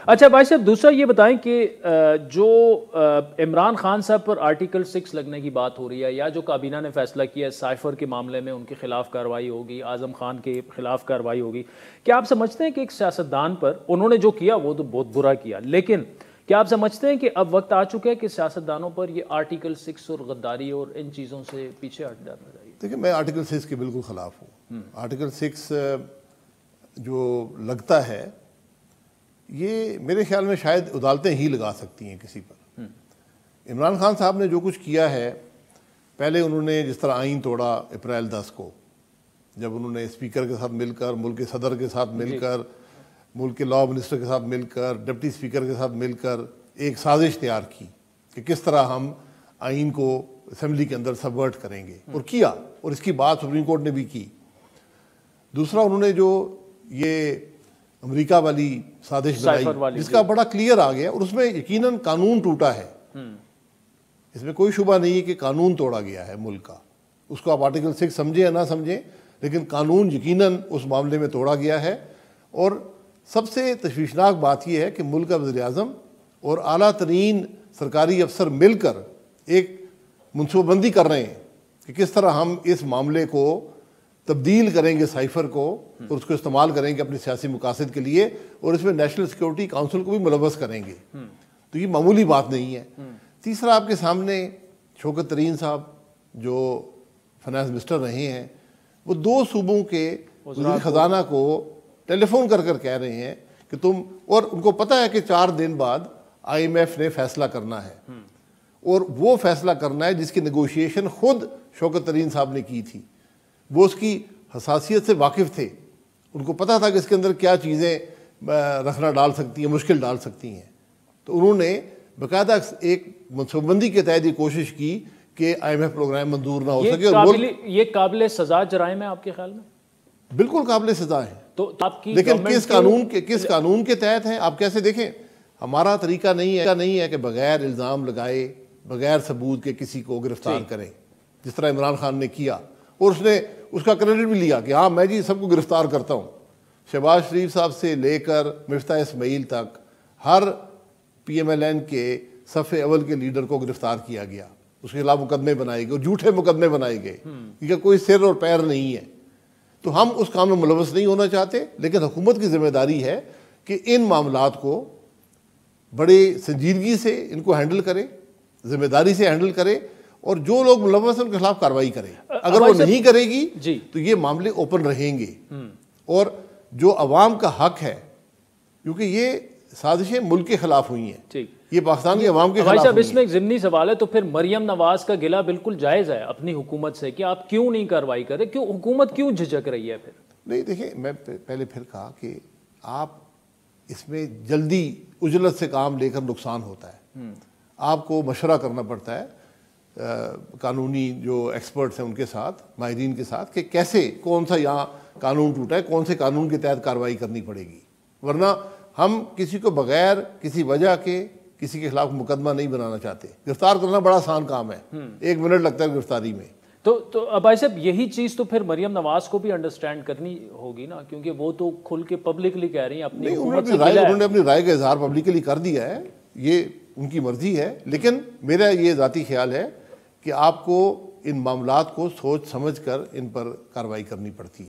اچھا بھائی صاحب، دوسرا یہ بتائیں کہ جو عمران خان صاحب پر آرٹیکل 6 لگنے کی بات ہو رہی ہے، یا جو کابینہ نے فیصلہ کیا ہے سائفر کے معاملے میں ان کے خلاف کارروائی ہوگی، اعظم خان کے خلاف کارروائی ہوگی، کیا آپ سمجھتے ہیں کہ ایک سیاستدان پر انہوں نے جو کیا وہ تو بہت برا کیا، لیکن کیا آپ سمجھتے ہیں کہ اب وقت آ چکا ہے کہ سیاستدانوں پر یہ آرٹیکل 6 اور غداری اور ان چیزوں سے پیچھے ہٹ جانا چاہیے؟ دیکھیں، میں آرٹیکل 6 کے بالکل خلاف ہوں۔ آرٹیکل 6 جو لگتا ہے یہ میرے خیال میں شاید عدالتیں ہی لگا سکتی ہیں کسی پر۔ عمران خان صاحب نے جو کچھ کیا ہے، پہلے انہوں نے جس طرح آئین توڑا اپریل 10 کو، جب انہوں نے اسپیکر کے ساتھ مل کر، ملک کے صدر کے ساتھ مل کر، ملک کے لاء منسٹر کے ساتھ مل کر، ڈپٹی اسپیکر کے ساتھ مل کر ایک سازش تیار کی کہ کس طرح ہم آئین کو اسمبلی کے اندر سبورٹ کریں گے، اور کیا، اور اس کی بات سپریم کورٹ نے بھی کی۔ دوسرا انہوں نے جو یہ امریکہ والی سازش بنائی جس کا بڑا کلیئر آ گیا، اور اس میں یقیناً قانون ٹوٹا ہے، اس میں کوئی شبہ نہیں ہے کہ قانون توڑا گیا ہے ملک کا، اس کو آپ آرٹیکل 6 سمجھیں یا نہ سمجھیں، لیکن قانون یقیناً اس معاملے میں توڑا گیا ہے۔ اور سب سے تشویشناک بات یہ ہے کہ ملک کا وزیر اعظم اور اعلیٰ ترین سرکاری افسر مل کر ایک منصوبہ بندی کر رہے ہیں کہ کس طرح ہم اس معاملے کو تبدیل کریں گے، سائفر کو، اور اس کو استعمال کریں گے اپنے سیاسی مقاصد کے لیے، اور اس میں نیشنل سیکیورٹی کونسل کو بھی ملوث کریں گے۔ تو یہ معمولی بات نہیں ہے۔ تیسرا، آپ کے سامنے شوکت ترین صاحب جو فائنانس منسٹر رہے ہیں، وہ 2 صوبوں کے وزیر خزانہ کو ٹیلی فون کر کر کہہ رہے ہیں کہ تم، اور ان کو پتہ ہے کہ 4 دن بعد آئی ایم ایف نے فیصلہ کرنا ہے، اور وہ فیصلہ کرنا ہے جس کی نیگوشیشن خود شوکت ترین صاحب نے کی تھی۔ وہ اس کی حساسیت سے واقف تھے، ان کو پتہ تھا کہ اس کے اندر کیا چیزیں رکھنا ڈال سکتی ہیں، مشکل ڈال سکتی ہیں۔ تو انہوں نے باقاعدہ ایک منصوبہ بندی کے تحت یہ کوشش کی کہ آئی ایم ایف پروگرام منظور نہ ہو سکے، اور یہ قابل سزا جرائم ہے آپ کے خیال میں؟ بالکل قابل سزا ہے، تو آپ کی لیکن کس قانون کے تحت ہیں؟ آپ کیسے دیکھیں، ہمارا طریقہ نہیں ہے کہ بغیر الزام لگائے، بغیر ثبوت کے کسی کو گرفتار کریں، جس طرح عمران خان نے کیا، اور اس نے اس کا کریڈٹ بھی لیا کہ ہاں میں جی سب کو گرفتار کرتا ہوں۔ شہباز شریف صاحب سے لے کر مفتاح اسماعیل تک ہر پی ایم ایل این کے صف اول کے لیڈر کو گرفتار کیا گیا، اس کے خلاف مقدمے بنائے گئے، اور جھوٹے مقدمے بنائے گئے، کیونکہ کوئی سر اور پیر نہیں ہے۔ تو ہم اس کام میں ملوث نہیں ہونا چاہتے، لیکن حکومت کی ذمہ داری ہے کہ ان معاملات کو بڑے سنجیدگی سے ان کو ہینڈل کرے، ذمہ داری سے ہینڈل کرے، اور جو لوگ ملوث ہیں ان کے خلاف کارروائی کرے۔ اگر وہ نہیں کرے گی تو یہ معاملے اوپن رہیں گے، اور جو عوام کا حق ہے، کیونکہ یہ سازشیں ملک کے خلاف ہوئی ہیں، یہ پاکستان کی عوام کے خلاف ہوئی ہیں۔ اس میں ایک ضمنی سوال ہے، تو پھر مریم نواز کا گلہ بالکل جائز ہے اپنی حکومت سے کہ آپ کیوں نہیں کارروائی کریں، کیوں حکومت کیوں جھجک رہی ہے پھر؟ نہیں، دیکھیں، میں پہلے پھر کہا کہ آپ اس میں جلدی عجلت سے کام لے کر نقصان ہوتا ہے، آپ کو مشورہ کرنا پڑتا ہے قانونی جو ایکسپرٹس ہیں ان کے ساتھ، ماہرین کے ساتھ، کہ کیسے، کون سا یہاں قانون ٹوٹا ہے، کون سے قانون کے تحت کارروائی کرنی پڑے گی، ورنہ ہم کسی کو بغیر کسی وجہ کے کسی کے خلاف مقدمہ نہیں بنانا چاہتے۔ گرفتار کرنا بڑا آسان کام ہے، 1 منٹ لگتا ہے گرفتاری میں۔ تو بھائی صاحب، یہی چیز تو پھر مریم نواز کو بھی انڈرسٹینڈ کرنی ہوگی نا، کیونکہ وہ تو کھل کے پبلکلی کہہ رہی ہیں اپنی حکومت سے۔ انہوں نے اپنی رائے کا اظہار پبلکلی کر دیا ہے، یہ ان کی مرضی ہے، لیکن میرا یہ ذاتی خیال ہے کہ آپ کو ان معاملات کو سوچ سمجھ کر ان پر کارروائی کرنی پڑتی ہے۔